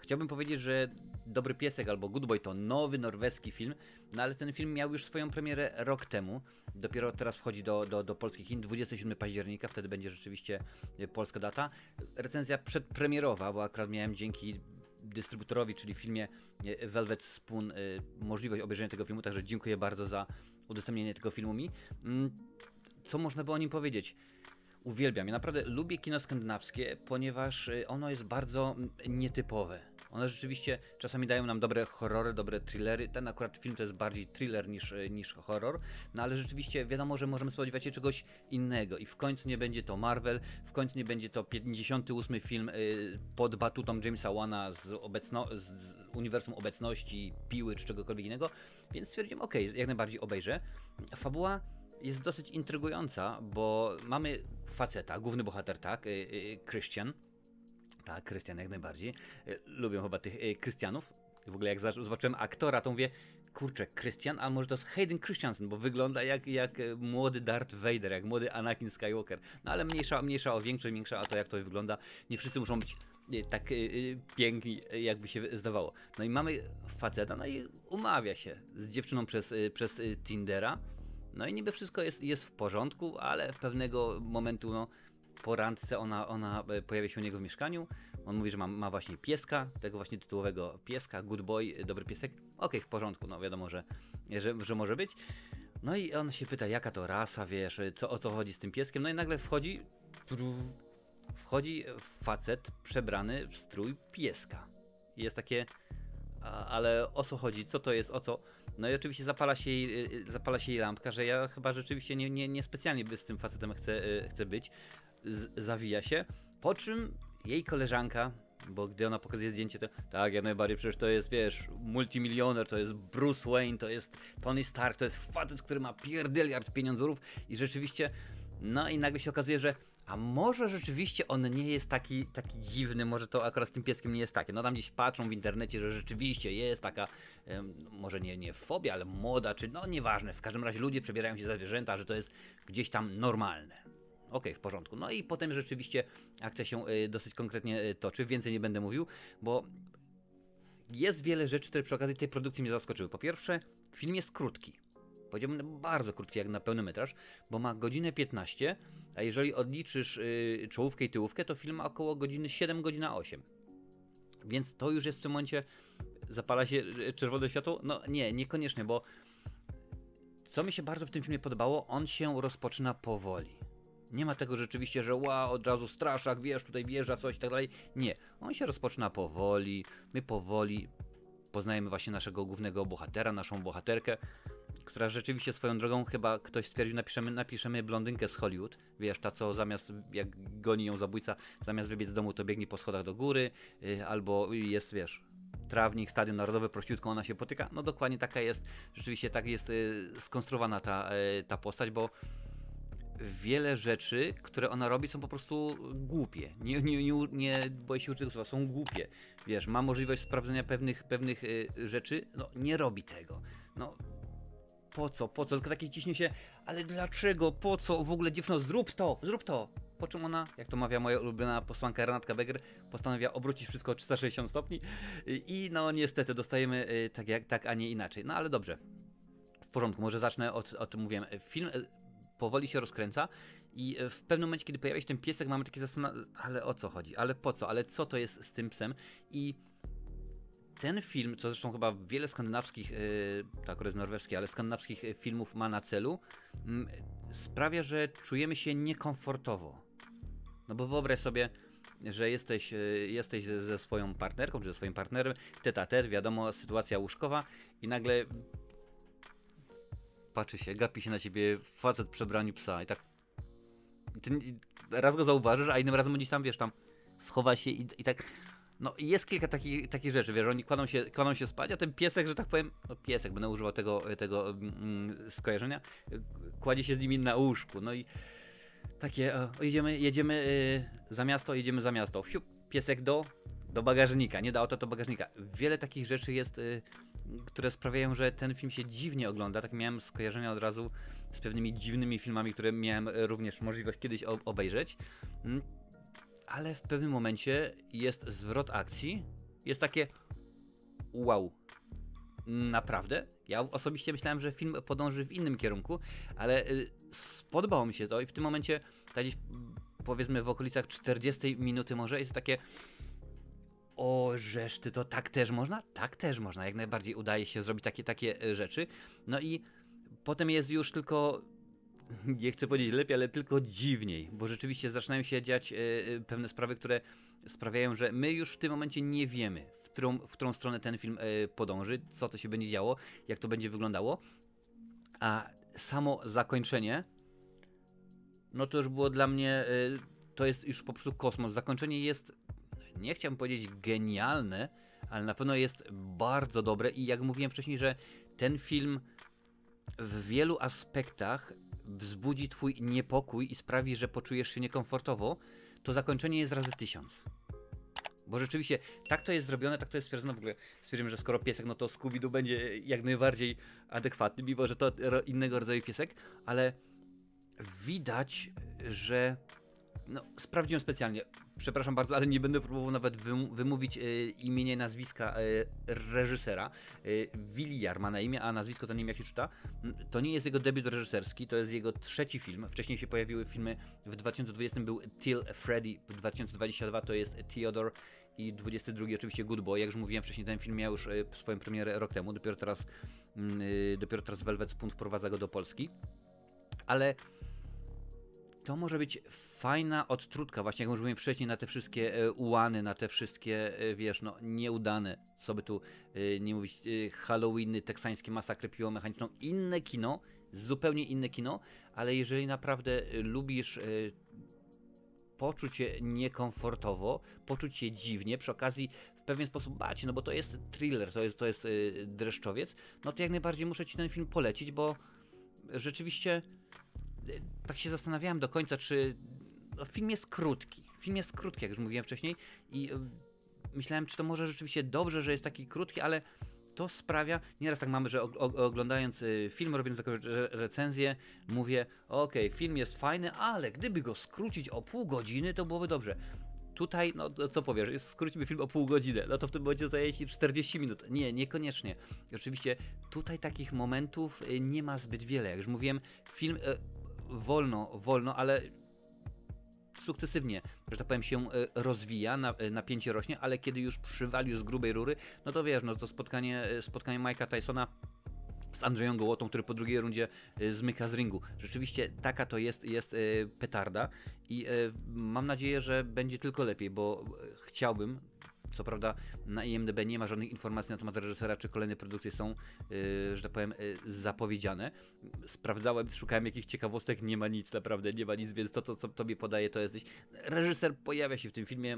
chciałbym powiedzieć, że Dobry Piesek albo Good Boy to nowy norweski film, no ale ten film miał już swoją premierę rok temu. Dopiero teraz wchodzi do polskich kin, 27 października, wtedy będzie rzeczywiście polska data. Recenzja przedpremierowa, bo akurat miałem dzięki dystrybutorowi, czyli filmie Velvet Spoon, możliwość obejrzenia tego filmu, także dziękuję bardzo za udostępnienie tego filmu mi. Co można by o nim powiedzieć? Uwielbiam. Ja naprawdę lubię kino skandynawskie, ponieważ ono jest bardzo nietypowe. One rzeczywiście czasami dają nam dobre horrory, dobre thrillery. Ten akurat film to jest bardziej thriller niż horror, no ale rzeczywiście wiadomo, że możemy spodziewać się czegoś innego i w końcu nie będzie to Marvel, w końcu nie będzie to 58 film pod batutą Jamesa Wana z uniwersum obecności, piły czy czegokolwiek innego, więc stwierdziłem, okej, jak najbardziej obejrzę. Fabuła jest dosyć intrygująca, bo mamy faceta, główny bohater, tak, Christian. Tak, Krystian jak najbardziej. Lubię chyba tych Krystianów. W ogóle jak zobaczyłem aktora, to mówię, kurczę, Krystian, a może to jest Hayden Christensen, bo wygląda jak młody Darth Vader, jak młody Anakin Skywalker. No ale mniejsza o większość, mniejsza o to, jak to wygląda. Nie wszyscy muszą być tak piękni, jakby się zdawało. No i mamy faceta, no i umawia się z dziewczyną przez Tindera. No i niby wszystko jest w porządku, ale pewnego momentu, no, po randce ona pojawia się u niego w mieszkaniu. On mówi, że ma właśnie pieska, tego właśnie tytułowego pieska, Good Boy, Dobry Piesek. Okej, w porządku, no wiadomo, że może być. No i on się pyta, jaka to rasa, wiesz, o co chodzi z tym pieskiem. No i nagle wchodzi facet przebrany w strój pieska. I jest takie, ale o co chodzi, co to jest, o co... No i oczywiście zapala się jej lampka, że ja chyba rzeczywiście nie specjalnie z tym facetem chcę być. Zawija się, po czym jej koleżanka, bo gdy ona pokazuje zdjęcie, to tak, jak najbardziej, przecież to jest, wiesz, multimilioner, to jest Bruce Wayne, to jest Tony Stark, to jest facet, który ma pierdyliard pieniądzów i rzeczywiście, no i nagle się okazuje, że a może rzeczywiście on nie jest taki dziwny, może to akurat z tym pieskiem nie jest takie. No tam gdzieś patrzą w internecie, że rzeczywiście jest taka, może nie fobia, ale moda, czy no nieważne, w każdym razie ludzie przebierają się za zwierzęta, że to jest gdzieś tam normalne. Okej, w porządku. No i potem rzeczywiście akcja się dosyć konkretnie toczy, więcej nie będę mówił, bo jest wiele rzeczy, które przy okazji tej produkcji mnie zaskoczyły. Po pierwsze, film jest krótki. Powiedziałbym bardzo krótki jak na pełnometraż, bo ma godzinę 15, a jeżeli odliczysz czołówkę i tyłówkę, to film ma około godziny 7, godzina 8. Więc to już jest w tym momencie, zapala się czerwone światło? No nie, niekoniecznie, bo co mi się bardzo w tym filmie podobało, on się rozpoczyna powoli. Nie ma tego rzeczywiście, że od razu straszak, wiesz, tutaj wjeżdża coś i tak dalej. Nie, on się rozpoczyna powoli, my powoli poznajemy właśnie naszego głównego bohatera, naszą bohaterkę, która rzeczywiście swoją drogą, chyba ktoś stwierdził, napiszemy blondynkę z Hollywood, wiesz, ta co zamiast, jak goni ją zabójca, zamiast wybiec z domu, to biegnie po schodach do góry, albo jest, wiesz, trawnik, stadion narodowy, prościutko ona się potyka, no dokładnie taka jest, rzeczywiście tak jest skonstruowana ta postać, bo wiele rzeczy, które ona robi, są po prostu głupie. Nie boję się użyć słowa, są głupie. Wiesz, ma możliwość sprawdzenia pewnych rzeczy, no nie robi tego. No po co? Tylko takie ciśnie się, ale dlaczego? Po co? W ogóle dziewczyno, zrób to! Po czym ona, jak to mawia moja ulubiona posłanka Renatka Beger, postanawia obrócić wszystko o 360 stopni i no niestety dostajemy tak, a nie inaczej. No ale dobrze. W porządku, może zacznę od mówiłem. Film powoli się rozkręca i w pewnym momencie, kiedy pojawia się ten piesek, mamy takie zastanowienie, ale o co chodzi, ale po co, ale co to jest z tym psem i ten film, co zresztą chyba wiele skandynawskich, tak jest norweski, ale skandynawskich filmów ma na celu, sprawia, że czujemy się niekomfortowo. No bo wyobraź sobie, że jesteś ze swoją partnerką, czy ze swoim partnerem, tete a tete, wiadomo, sytuacja łóżkowa i nagle patrzy się, gapi się na ciebie facet w przebraniu psa i tak ty raz go zauważysz, a innym razem gdzieś tam, wiesz, tam schowa się i tak, no jest kilka takich rzeczy, wiesz, oni kładą się spać, a ten piesek, że tak powiem, no piesek, będę używał tego skojarzenia, kładzie się z nimi na łóżku, no i takie, jedziemy za miasto, Fiup, piesek do bagażnika, nie do auta, do bagażnika. Wiele takich rzeczy jest, które sprawiają, że ten film się dziwnie ogląda. Tak miałem skojarzenia od razu z pewnymi dziwnymi filmami, które miałem również możliwość kiedyś obejrzeć. Ale w pewnym momencie jest zwrot akcji jest takie wow. Naprawdę? Ja osobiście myślałem, że film podąży w innym kierunku, ale spodobało mi się to i w tym momencie, tak gdzieś powiedzmy w okolicach 40 minuty może, jest takie o, żeż ty, to tak też można? Tak też można, jak najbardziej udaje się zrobić takie rzeczy. No i potem jest już tylko, nie chcę powiedzieć lepiej, ale tylko dziwniej, bo rzeczywiście zaczynają się dziać pewne sprawy, które sprawiają, że my już w tym momencie nie wiemy, w którą stronę ten film podąży, co to się będzie działo, jak to będzie wyglądało, a samo zakończenie, no to już było dla mnie, to jest już po prostu kosmos. Zakończenie jest, nie chciałbym powiedzieć genialne, ale na pewno jest bardzo dobre i jak mówiłem wcześniej, że ten film w wielu aspektach wzbudzi twój niepokój i sprawi, że poczujesz się niekomfortowo, to zakończenie jest razy 1000. Bo rzeczywiście tak to jest zrobione, tak to jest stwierdzone. W ogóle stwierdzimy, że skoro piesek, no to Scooby-Doo będzie jak najbardziej adekwatny, mimo że to innego rodzaju piesek, ale widać, że no, sprawdziłem specjalnie. Przepraszam bardzo, ale nie będę próbował nawet wymówić imienia i nazwiska reżysera. Villar ma na imię, a nazwisko to nie wiem jak się czyta. To nie jest jego debiut reżyserski, to jest jego trzeci film. Wcześniej się pojawiły filmy, w 2020 był Till Freddy, w 2022 to jest Theodore i 22 oczywiście Good Boy. Jak już mówiłem wcześniej, ten film miał już swoją premierę rok temu, dopiero teraz Velvet Spoon wprowadza go do Polski. Ale to może być fajna odtrutka, właśnie jak już mówiłem wcześniej, na te wszystkie ułany, na te wszystkie, wiesz, no nieudane, co by tu nie mówić, Halloweeny, teksańskie masakry piłomechaniczną, inne kino, zupełnie inne kino, ale jeżeli naprawdę lubisz poczuć się niekomfortowo, poczuć się dziwnie, przy okazji w pewien sposób bać, no bo to jest thriller, to jest dreszczowiec, no to jak najbardziej muszę ci ten film polecić, bo rzeczywiście tak się zastanawiałem do końca, czy no, film jest krótki. Film jest krótki, jak już mówiłem wcześniej i myślałem, czy to może rzeczywiście dobrze, że jest taki krótki, ale to sprawia, nieraz tak mamy, że oglądając film, robiąc taką recenzję, mówię, okej, film jest fajny, ale gdyby go skrócić o pół godziny, to byłoby dobrze. Tutaj, no co powiesz, skrócimy film o pół godziny, no to w tym momencie zajęło ci 40 minut. Nie, niekoniecznie. I oczywiście tutaj takich momentów nie ma zbyt wiele. Jak już mówiłem, film wolno, ale sukcesywnie, że tak powiem, się rozwija, napięcie rośnie, ale kiedy już przywalił z grubej rury, no to wiesz, no to spotkanie Mike'a Tysona z Andrzejem Gołotą, który po drugiej rundzie zmyka z ringu. Rzeczywiście taka to jest petarda i mam nadzieję, że będzie tylko lepiej, bo chciałbym, co prawda na IMDb nie ma żadnych informacji na temat reżysera, czy kolejne produkcje są, że tak powiem, zapowiedziane. Sprawdzałem, szukałem jakichś ciekawostek, nie ma nic, naprawdę nie ma nic, więc to, co tobie podaję, to jest gdzieś. Reżyser pojawia się w tym filmie,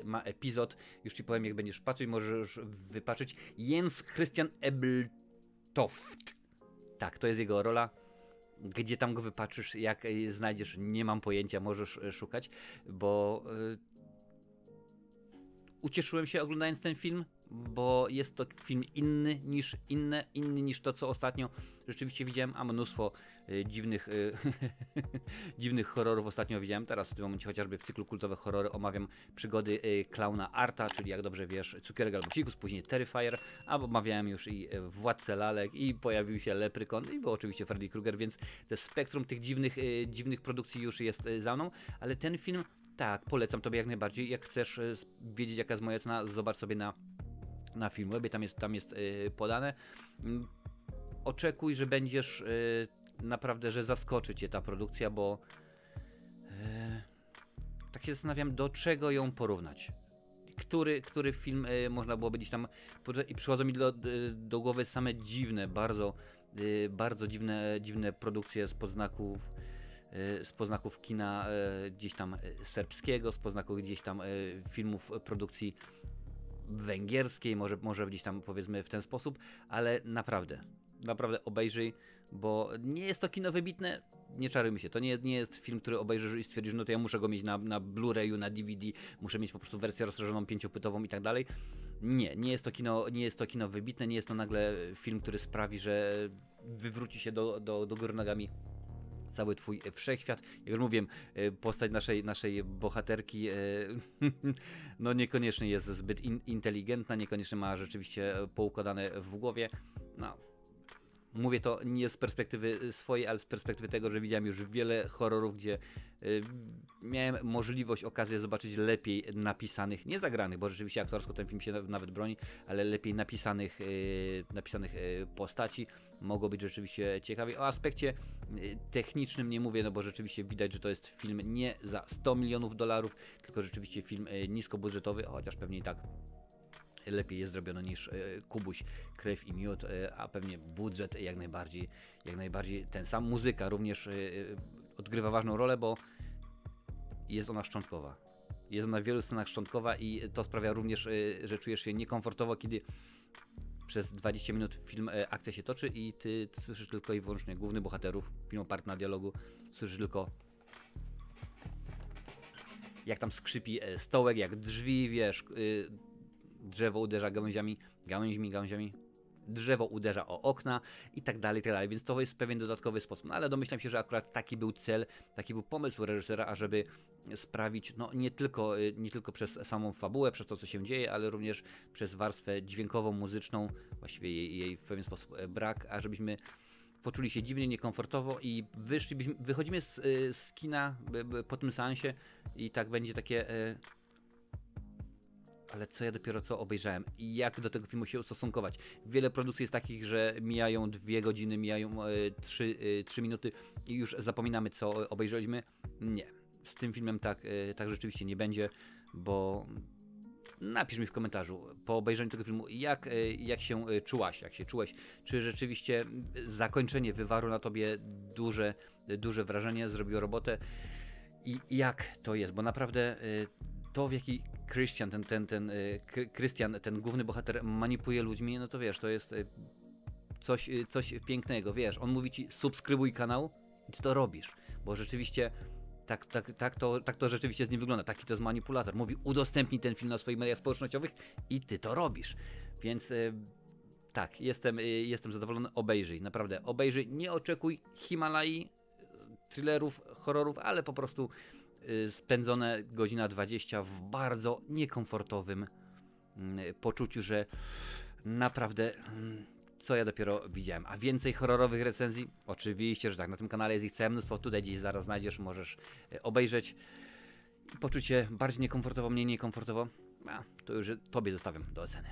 ma epizod, już ci powiem, jak będziesz patrzeć, możesz wypaczyć. Jens Christian Ebeltoft. Tak, to jest jego rola. Gdzie tam go wypatrzysz, jak znajdziesz, nie mam pojęcia, możesz szukać, bo ucieszyłem się oglądając ten film, bo jest to film inny niż to, co ostatnio rzeczywiście widziałem, a mnóstwo dziwnych horrorów ostatnio widziałem. Teraz w tym momencie chociażby w cyklu kultowe horrory omawiam przygody klauna Arta, czyli jak dobrze wiesz, Cukierek albo Psikus, później Terrifier, a omawiałem już i Władcę Lalek i pojawił się Leprykon i był oczywiście Freddy Krueger, więc to spektrum tych dziwnych produkcji już jest za mną, ale ten film tak, polecam tobie jak najbardziej. Jak chcesz wiedzieć, jaka jest moja cena, zobacz sobie na Filmwebie, tam jest podane. Oczekuj, że będziesz naprawdę, że zaskoczy cię ta produkcja, bo tak się zastanawiam, do czego ją porównać. Który film można byłoby gdzieś tam... I przychodzą mi do głowy same dziwne, bardzo dziwne produkcje z podznaków kina gdzieś tam serbskiego, z podznaków gdzieś tam filmów produkcji węgierskiej, może gdzieś tam powiedzmy w ten sposób, ale naprawdę obejrzyj, bo nie jest to kino wybitne, nie czarujmy się, to nie jest film, który obejrzysz i stwierdzisz, no to ja muszę go mieć na Blu-rayu, na DVD, muszę mieć po prostu wersję rozszerzoną, 5-płytową i tak dalej. Nie jest to kino wybitne, nie jest to nagle film, który sprawi, że wywróci się do góry nogami cały twój wszechświat. Jak już mówiłem, postać naszej bohaterki no niekoniecznie jest zbyt inteligentna, niekoniecznie ma rzeczywiście poukładane w głowie. No, mówię to nie z perspektywy swojej, ale z perspektywy tego, że widziałem już wiele horrorów, gdzie miałem możliwość, okazję zobaczyć lepiej napisanych, nie zagranych, bo rzeczywiście aktorsko ten film się nawet broni, ale lepiej napisanych postaci. Mogło być rzeczywiście ciekawie. O aspekcie technicznym nie mówię, no bo rzeczywiście widać, że to jest film nie za 100 milionów dolarów, tylko rzeczywiście film niskobudżetowy, chociaż pewnie i tak lepiej jest zrobione niż Kubuś, Krew i Miód, a pewnie budżet jak najbardziej ten sam. Muzyka również odgrywa ważną rolę, bo jest ona szczątkowa. Jest ona w wielu scenach szczątkowa i to sprawia również, że czujesz się niekomfortowo, kiedy przez 20 minut akcja się toczy i ty słyszysz tylko i wyłącznie głównych bohaterów, film oparty na dialogu, słyszysz tylko jak tam skrzypi stołek, jak drzwi, wiesz, drzewo uderza gałęziami, drzewo uderza o okna i tak dalej, więc to jest pewien dodatkowy sposób. No, ale domyślam się, że akurat taki był cel, taki był pomysł reżysera, ażeby sprawić, no nie tylko przez samą fabułę, przez to co się dzieje, ale również przez warstwę dźwiękową, muzyczną, właściwie jej w pewien sposób brak, ażebyśmy poczuli się dziwnie, niekomfortowo i wychodzimy z kina po tym seansie i tak będzie takie... ale co ja dopiero co obejrzałem i jak do tego filmu się ustosunkować. Wiele produkcji jest takich, że mijają 2 godziny, mijają 3 minuty i już zapominamy, co obejrzeliśmy. Nie, z tym filmem tak rzeczywiście nie będzie, bo napisz mi w komentarzu po obejrzeniu tego filmu, jak się czułaś, czy rzeczywiście zakończenie wywarło na tobie duże wrażenie, zrobiło robotę i jak to jest, bo naprawdę to w jaki Christian, ten główny bohater manipuluje ludźmi, no to wiesz, to jest coś pięknego, wiesz, on mówi ci subskrybuj kanał i ty to robisz, bo rzeczywiście tak to rzeczywiście z nim wygląda, taki to jest manipulator, mówi udostępnij ten film na swoich mediach społecznościowych i ty to robisz, więc tak, jestem zadowolony, obejrzyj, naprawdę, obejrzyj, nie oczekuj Himalai, thrillerów, horrorów, ale po prostu spędzone godzina 20 w bardzo niekomfortowym poczuciu, że naprawdę co ja dopiero widziałem. A więcej horrorowych recenzji? Oczywiście, że tak, na tym kanale jest ich całe mnóstwo, tutaj gdzieś zaraz znajdziesz, możesz obejrzeć i poczuć się bardziej niekomfortowo, mniej niekomfortowo, to już tobie zostawiam do oceny.